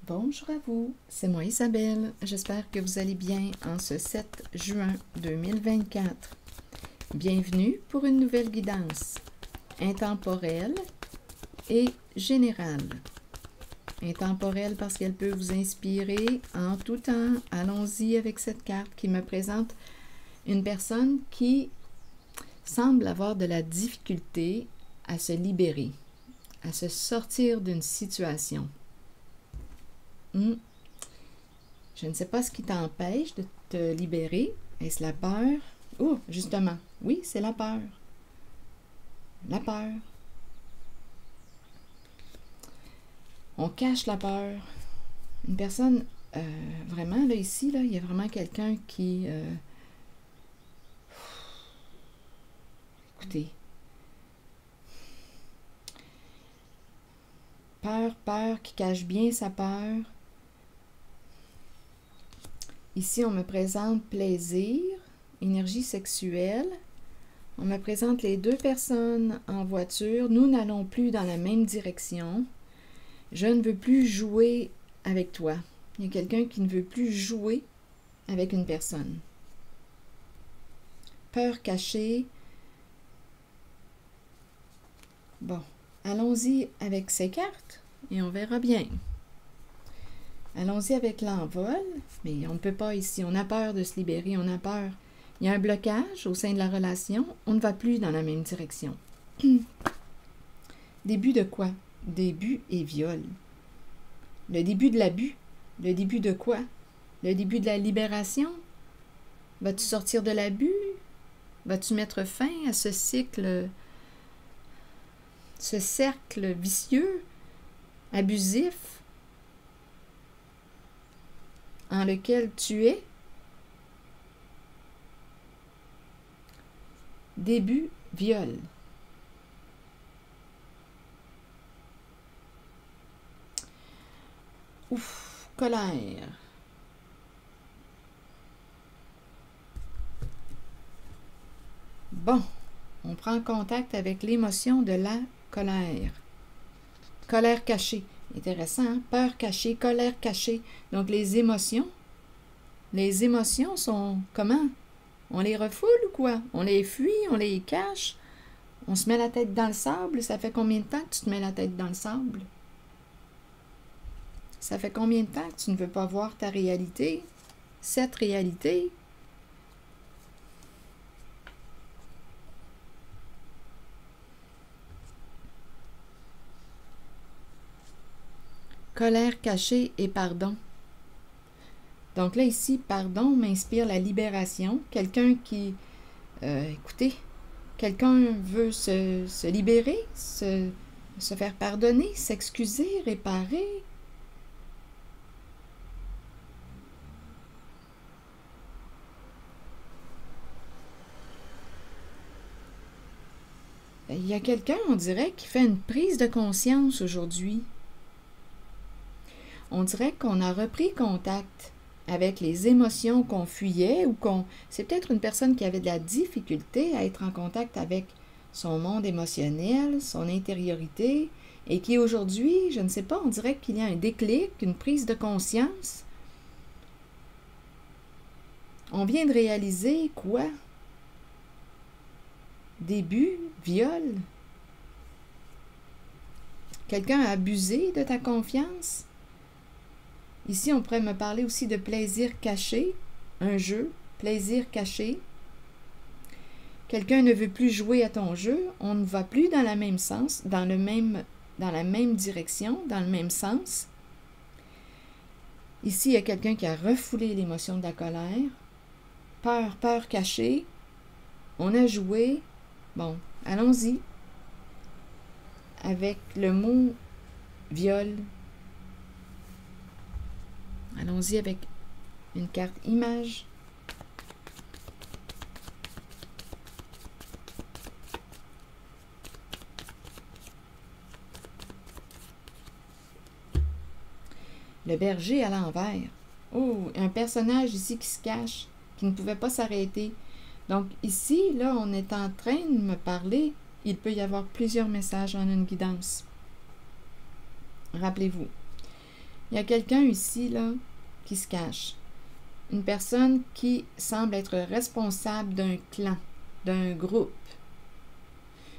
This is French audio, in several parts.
Bonjour à vous, c'est moi Isabelle. J'espère que vous allez bien en ce 7 juin 2024. Bienvenue pour une nouvelle guidance intemporelle et générale. Intemporelle parce qu'elle peut vous inspirer en tout temps. Allons-y avec cette carte qui me présente une personne qui semble avoir de la difficulté à se libérer, à se sortir d'une situation. Je ne sais pas ce qui t'empêche de te libérer. Est-ce la peur? Oh, justement, oui, c'est la peur. La peur. On cache la peur. Une personne, vraiment, là, ici, là, il y a vraiment quelqu'un qui... écoutez. Peur, qui cache bien sa peur. Ici, on me présente plaisir, énergie sexuelle. On me présente les deux personnes en voiture. Nous n'allons plus dans la même direction. Je ne veux plus jouer avec toi. Il y a quelqu'un qui ne veut plus jouer avec une personne. Peur cachée. Bon, allons-y avec ces cartes et on verra bien. Allons-y avec l'envol, mais on ne peut pas ici. On a peur de se libérer, on a peur. Il y a un blocage au sein de la relation. On ne va plus dans la même direction. Début de quoi? Début et viol. Le début de l'abus. Le début de quoi? Le début de la libération. Vas-tu sortir de l'abus? Vas-tu mettre fin à ce cycle, ce cercle vicieux, abusif, en lequel tu es? Début, viol. Ouf, colère. Bon, on prend contact avec l'émotion de la colère. Colère cachée. Intéressant, hein? Peur cachée, colère cachée. Donc, les émotions sont comment? On les refoule ou quoi? On les fuit, on les cache? On se met la tête dans le sable? Ça fait combien de temps que tu te mets la tête dans le sable? Ça fait combien de temps que tu ne veux pas voir ta réalité? Cette réalité? Colère cachée et pardon. Donc là, ici, pardon m'inspire la libération. Quelqu'un qui, écoutez, quelqu'un veut se libérer, se faire pardonner, s'excuser, réparer. Il y a quelqu'un, on dirait, qui fait une prise de conscience aujourd'hui. On dirait qu'on a repris contact avec les émotions qu'on fuyait ou qu'on... C'est peut-être une personne qui avait de la difficulté à être en contact avec son monde émotionnel, son intériorité, et qui aujourd'hui, je ne sais pas, on dirait qu'il y a un déclic, une prise de conscience. On vient de réaliser quoi? Début, viol. Quelqu'un a abusé de ta confiance? Ici, on pourrait me parler aussi de plaisir caché, un jeu, plaisir caché. Quelqu'un ne veut plus jouer à ton jeu, on ne va plus dans le même sens, dans la même direction, dans le même sens. Ici, il y a quelqu'un qui a refoulé l'émotion de la colère. Peur cachée. On a joué. Bon, allons-y avec le mot viol. Allons-y avec une carte image. Le berger à l'envers. Oh, un personnage ici qui se cache, qui ne pouvait pas s'arrêter. Donc ici, là, on est en train de me parler. Il peut y avoir plusieurs messages en une guidance. Rappelez-vous. Il y a quelqu'un ici, là, qui se cache. Une personne qui semble être responsable d'un clan, d'un groupe.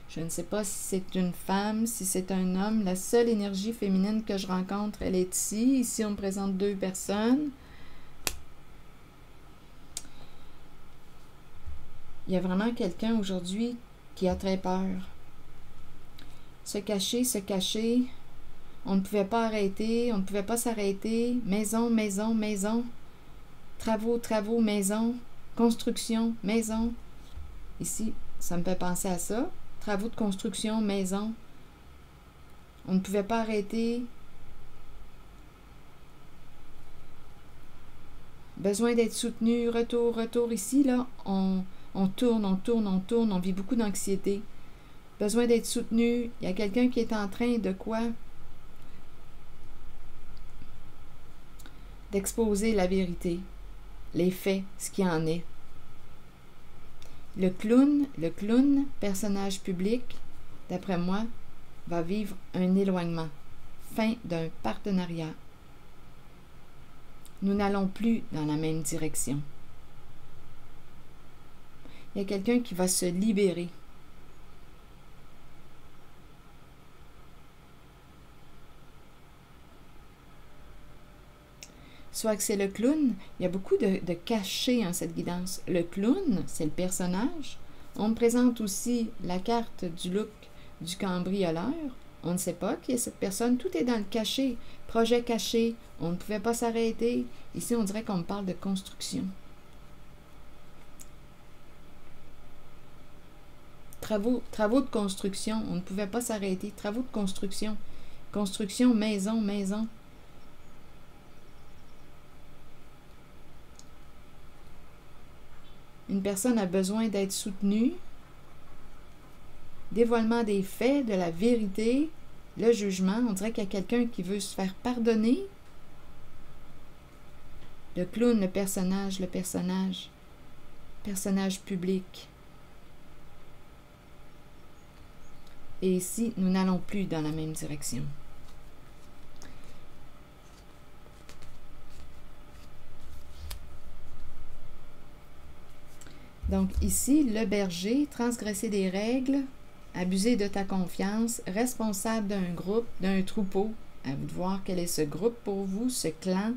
Je ne sais pas si c'est une femme, si c'est un homme. La seule énergie féminine que je rencontre, elle est ici. Ici, on me présente 2 personnes. Il y a vraiment quelqu'un aujourd'hui qui a très peur. Se cacher, se cacher. On ne pouvait pas arrêter, on ne pouvait pas s'arrêter. Maison, maison, maison. Travaux, travaux, maison. Construction, maison. Ici, ça me fait penser à ça. Travaux de construction, maison. On ne pouvait pas arrêter. Besoin d'être soutenu. Retour, retour. Ici, là, on tourne, on tourne, on tourne. On vit beaucoup d'anxiété. Besoin d'être soutenu. Il y a quelqu'un qui est en train de quoi? D'exposer la vérité. Les faits, ce qui en est. Le clown, personnage public, d'après moi, va vivre un éloignement, fin d'un partenariat. Nous n'allons plus dans la même direction. Il y a quelqu'un qui va se libérer. Soit que c'est le clown, il y a beaucoup de cachets en cette guidance. Le clown, c'est le personnage. On me présente aussi la carte du look du cambrioleur. On ne sait pas qui est cette personne. Tout est dans le cachet. Projet caché. On ne pouvait pas s'arrêter. Ici, on dirait qu'on me parle de construction. Travaux de construction. On ne pouvait pas s'arrêter. Travaux de construction. Construction, maison, maison. Une personne a besoin d'être soutenue. Dévoilement des faits, de la vérité, le jugement. On dirait qu'il y a quelqu'un qui veut se faire pardonner. Le clown, le personnage public. Et ici, nous n'allons plus dans la même direction. Donc ici, le berger, transgresser des règles, abuser de ta confiance, responsable d'un groupe, d'un troupeau. À vous de voir quel est ce groupe pour vous, ce clan.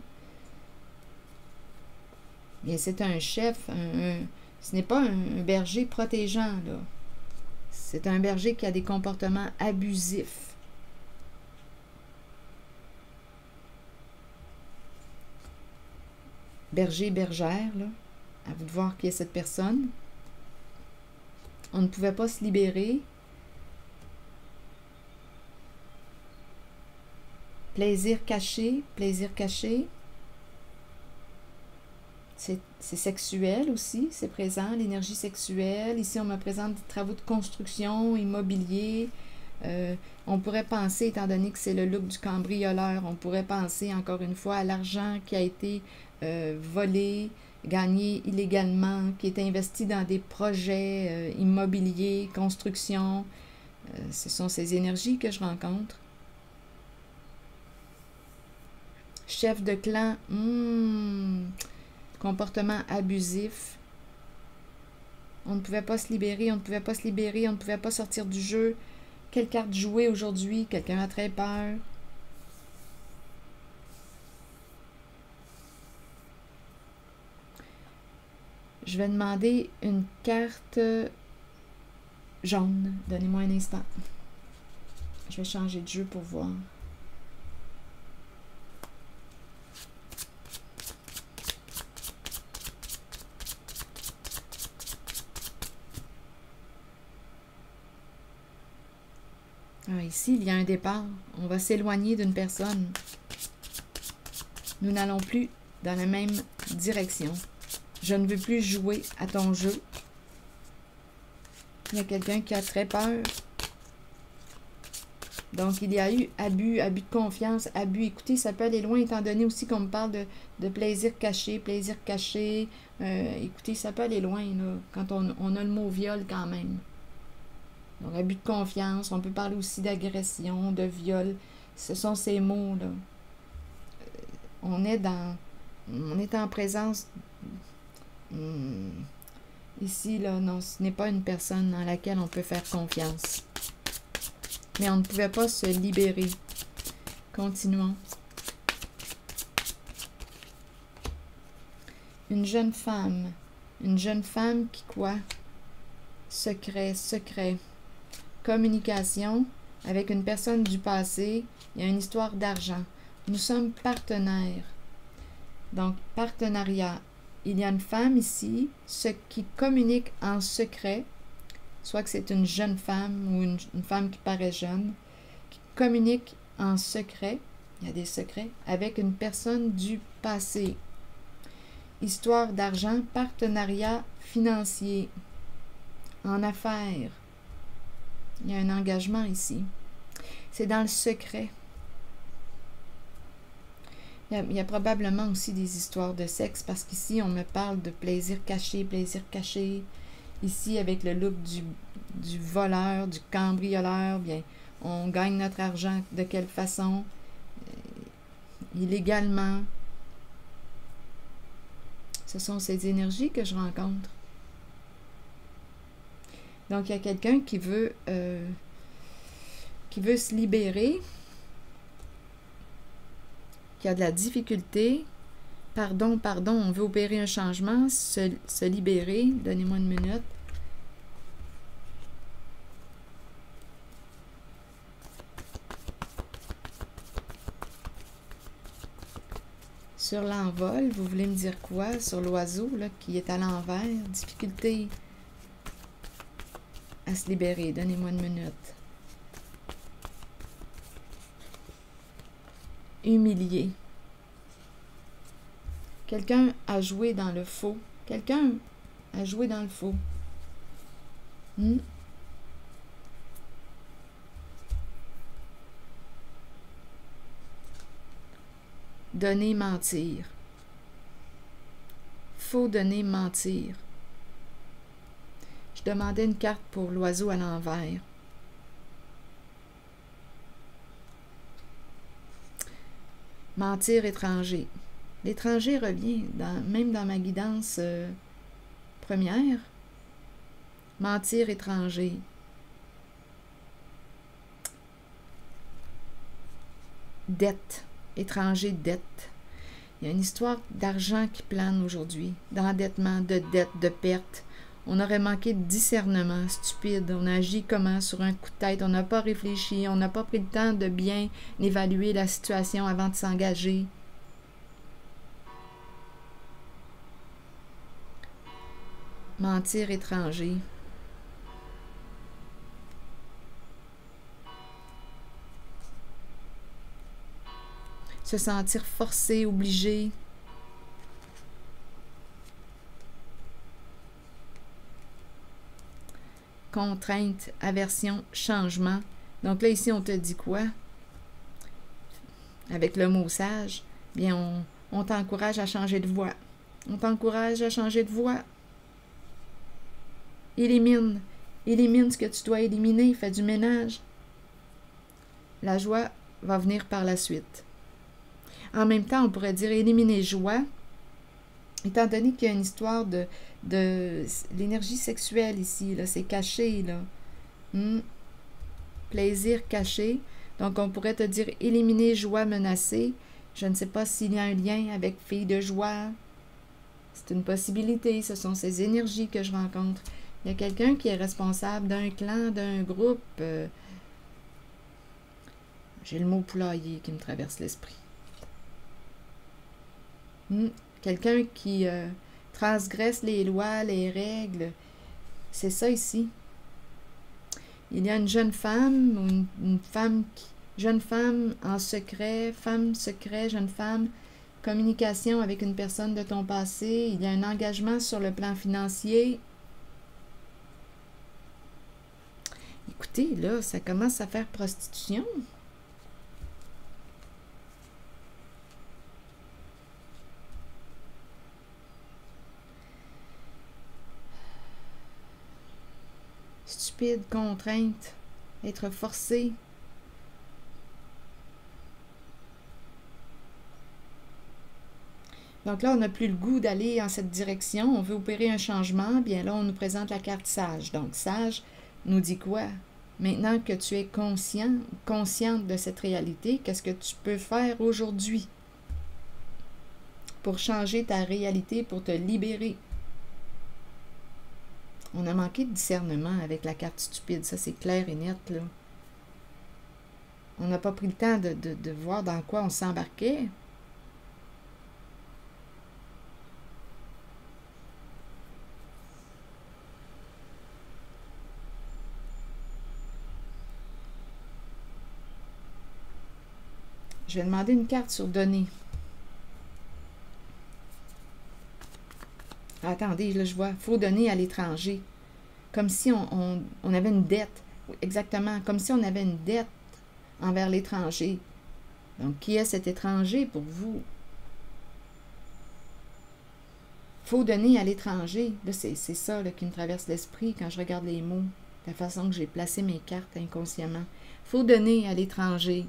Bien, c'est un chef, ce n'est pas un berger protégeant, là. C'est un berger qui a des comportements abusifs. Berger, bergère, là. À vous de voir qui est cette personne. On ne pouvait pas se libérer. Plaisir caché, plaisir caché. C'est sexuel aussi, c'est présent, l'énergie sexuelle. Ici, on me présente des travaux de construction, immobilier. On pourrait penser, étant donné que c'est le look du cambrioleur, on pourrait penser encore une fois à l'argent qui a été volé, gagné illégalement, qui est investi dans des projets immobiliers, construction. Ce sont ces énergies que je rencontre. Chef de clan, comportement abusif. On ne pouvait pas se libérer, on ne pouvait pas se libérer, on ne pouvait pas sortir du jeu. Quelle carte jouer aujourd'hui? Quelqu'un a très peur. Je vais demander une carte jaune. Donnez-moi un instant. Je vais changer de jeu pour voir. Ah, ici, il y a un départ. On va s'éloigner d'une personne. Nous n'allons plus dans la même direction. Je ne veux plus jouer à ton jeu. Il y a quelqu'un qui a très peur. Donc, il y a eu abus de confiance, abus. Écoutez, ça peut aller loin, étant donné aussi qu'on me parle de plaisir caché, plaisir caché. Écoutez, ça peut aller loin, là, quand on a le mot viol quand même. Donc, abus de confiance. On peut parler aussi d'agression, de viol. Ce sont ces mots-là. on est en présence, ici, là, non, ce n'est pas une personne dans laquelle on peut faire confiance. Mais on ne pouvait pas se libérer. Continuons. Une jeune femme qui quoi? Secret. Communication avec une personne du passé. Il y a une histoire d'argent. Nous sommes partenaires. Donc, partenariat. Il y a une femme ici, ce qui communique en secret, soit que c'est une jeune femme ou une femme qui paraît jeune, qui communique en secret, il y a des secrets, avec une personne du passé. Histoire d'argent, partenariat financier, en affaires. Il y a un engagement ici. C'est dans le secret. Il y a probablement aussi des histoires de sexe, parce qu'ici, on me parle de plaisir caché. Ici, avec le look du voleur, du cambrioleur, bien, on gagne notre argent de quelle façon? Illégalement. Ce sont ces énergies que je rencontre. Donc, il y a quelqu'un qui veut se libérer, qui a de la difficulté. Pardon, on veut opérer un changement, se libérer. Donnez-moi une minute. Sur l'envol, vous voulez me dire quoi? Sur l'oiseau là, qui est à l'envers, difficulté à se libérer. Donnez-moi une minute. Humilié. Quelqu'un a joué dans le faux. Quelqu'un a joué dans le faux. Donner, mentir. Faux, donner, mentir. Je demandais une carte pour l'oiseau à l'envers. Mentir, étranger. L'étranger revient, même dans ma guidance première. Mentir, étranger. Dette. Étranger, dette. Il y a une histoire d'argent qui plane aujourd'hui, d'endettement, de dette, de perte. On aurait manqué de discernement, stupide. On a agi comment? Sur un coup de tête. On n'a pas réfléchi, on n'a pas pris le temps de bien évaluer la situation avant de s'engager. Mentir, étranger. Se sentir forcé, obligé. Contrainte, aversion, changement. Donc là, ici, on te dit quoi? Avec le mot sage, bien, on t'encourage à changer de voie. On t'encourage à changer de voie. Élimine ce que tu dois éliminer. Fais du ménage. La joie va venir par la suite. En même temps, on pourrait dire éliminer joie, étant donné qu'il y a une histoire de l'énergie sexuelle ici, là, c'est caché, là. Plaisir caché. Donc, on pourrait te dire éliminer joie menacée. Je ne sais pas s'il y a un lien avec fille de joie. C'est une possibilité. Ce sont ces énergies que je rencontre. Il y a quelqu'un qui est responsable d'un clan, d'un groupe. J'ai le mot poulailler qui me traverse l'esprit. Quelqu'un qui transgresse les lois, les règles. C'est ça ici. Il y a une jeune femme, ou une femme, jeune femme en secret, jeune femme, communication avec une personne de ton passé. Il y a un engagement sur le plan financier. Écoutez, là, ça commence à faire prostitution. Stupide, contrainte, être forcé. Donc là, on n'a plus le goût d'aller en cette direction. On veut opérer un changement. Bien là, on nous présente la carte sage. Donc, sage nous dit quoi? Maintenant que tu es conscient, consciente de cette réalité, qu'est-ce que tu peux faire aujourd'hui pour changer ta réalité, pour te libérer? On a manqué de discernement avec la carte stupide. Ça, c'est clair et net, là. On n'a pas pris le temps de voir dans quoi on s'embarquait. Je vais demander une carte sur donner. Attendez, là, je vois. Il faut donner à l'étranger. Comme si on avait une dette. Exactement. Comme si on avait une dette envers l'étranger. Donc, qui est cet étranger pour vous? Il faut donner à l'étranger. Là, c'est ça là, qui me traverse l'esprit quand je regarde les mots. La façon que j'ai placé mes cartes inconsciemment. Il faut donner à l'étranger.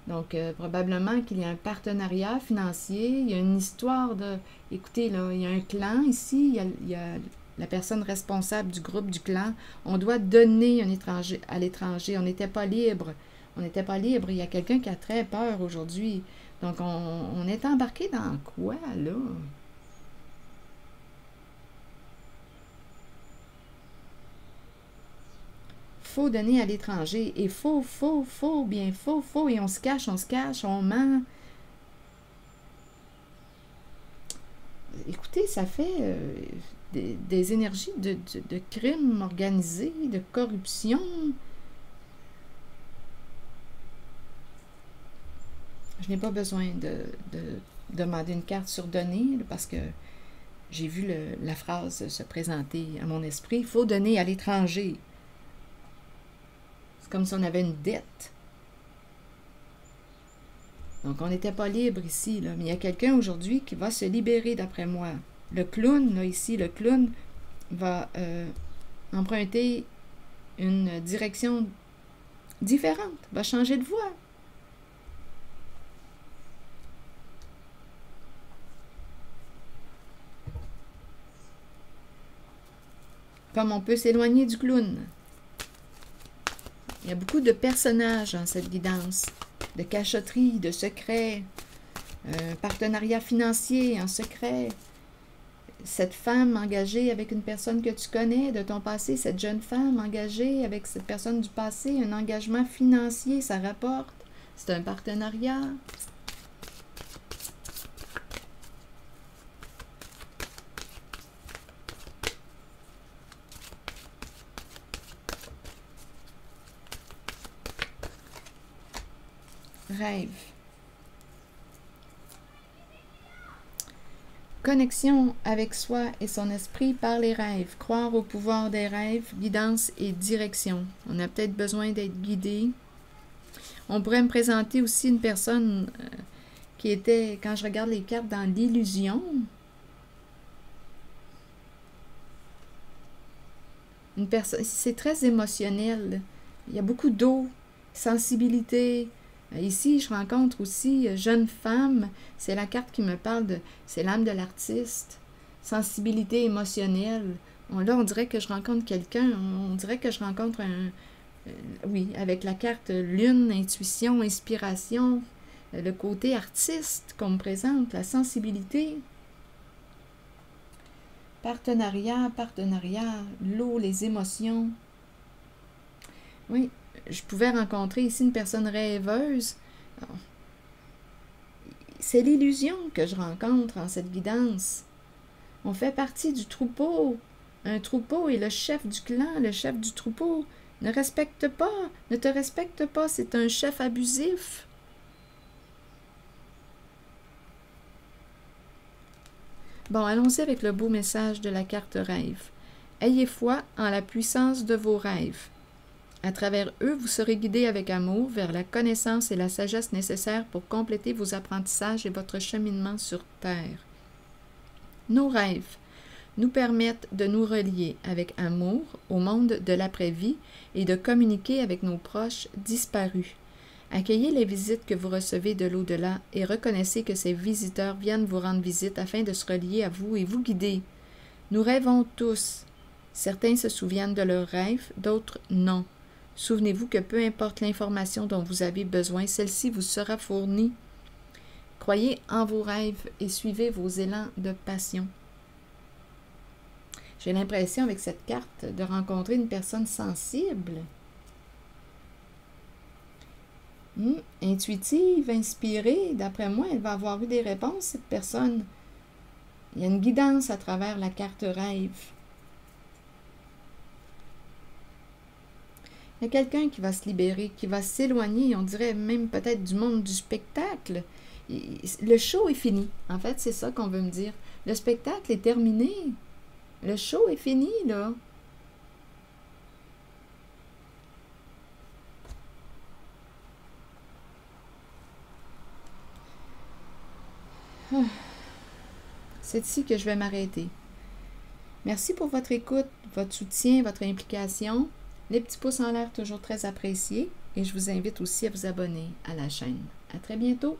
Donc, probablement qu'il y a un partenariat financier, il y a une histoire de... Écoutez, là, il y a un clan ici, il y a la personne responsable du groupe, du clan. On doit donner à l'étranger. On n'était pas libre. On n'était pas libre. Il y a quelqu'un qui a très peur aujourd'hui. Donc, on est embarqué dans quoi, là? Faut donner à l'étranger. Et faut, bien faut, et on se cache, on ment. Écoutez, ça fait des énergies de crime organisé, de corruption. Je n'ai pas besoin de demander une carte sur donner, parce que j'ai vu la phrase se présenter à mon esprit. Il faut donner à l'étranger. Comme si on avait une dette. Donc, on n'était pas libre ici, là. Mais il y a quelqu'un aujourd'hui qui va se libérer, d'après moi. Le clown, là, ici, le clown va emprunter une direction différente, va changer de voie. Comme on peut s'éloigner du clown. Il y a beaucoup de personnages dans cette guidance, de cachotterie, de secrets, partenariat financier en secret. Cette femme engagée avec une personne que tu connais de ton passé, cette jeune femme engagée avec cette personne du passé, un engagement financier, ça rapporte. C'est un partenariat. Rêve. Connexion avec soi et son esprit par les rêves. Croire au pouvoir des rêves, guidance et direction. On a peut-être besoin d'être guidé. On pourrait me présenter aussi une personne qui était, quand je regarde les cartes, dans l'illusion. Une personne, c'est très émotionnel. Il y a beaucoup d'eau, sensibilité. Ici, je rencontre aussi jeune femme. C'est la carte qui me parle de... C'est l'âme de l'artiste. Sensibilité émotionnelle. Là, on dirait que je rencontre quelqu'un. On dirait que je rencontre un... oui, avec la carte lune, intuition, inspiration. Le côté artiste qu'on me présente. La sensibilité. Partenariat, l'eau, les émotions. Oui. Je pouvais rencontrer ici une personne rêveuse. C'est l'illusion que je rencontre en cette guidance. On fait partie du troupeau. Un troupeau et le chef du clan, le chef du troupeau, ne te respecte pas. C'est un chef abusif. Bon, allons-y avec le beau message de la carte rêve. Ayez foi en la puissance de vos rêves. À travers eux, vous serez guidé avec amour vers la connaissance et la sagesse nécessaires pour compléter vos apprentissages et votre cheminement sur Terre. Nos rêves nous permettent de nous relier avec amour au monde de l'après-vie et de communiquer avec nos proches disparus. Accueillez les visites que vous recevez de l'au-delà et reconnaissez que ces visiteurs viennent vous rendre visite afin de se relier à vous et vous guider. Nous rêvons tous. Certains se souviennent de leurs rêves, d'autres non. Souvenez-vous que peu importe l'information dont vous avez besoin, celle-ci vous sera fournie. Croyez en vos rêves et suivez vos élans de passion. J'ai l'impression avec cette carte de rencontrer une personne sensible. Intuitive, inspirée, d'après moi, elle va avoir eu des réponses, cette personne. Il y a une guidance à travers la carte rêve. Il y a quelqu'un qui va se libérer, qui va s'éloigner, on dirait même peut-être du monde du spectacle. Le show est fini. En fait, c'est ça qu'on veut me dire. Le spectacle est terminé. Le show est fini, là. C'est ici que je vais m'arrêter. Merci pour votre écoute, votre soutien, votre implication. Les petits pouces en l'air toujours très appréciés et je vous invite aussi à vous abonner à la chaîne. À très bientôt!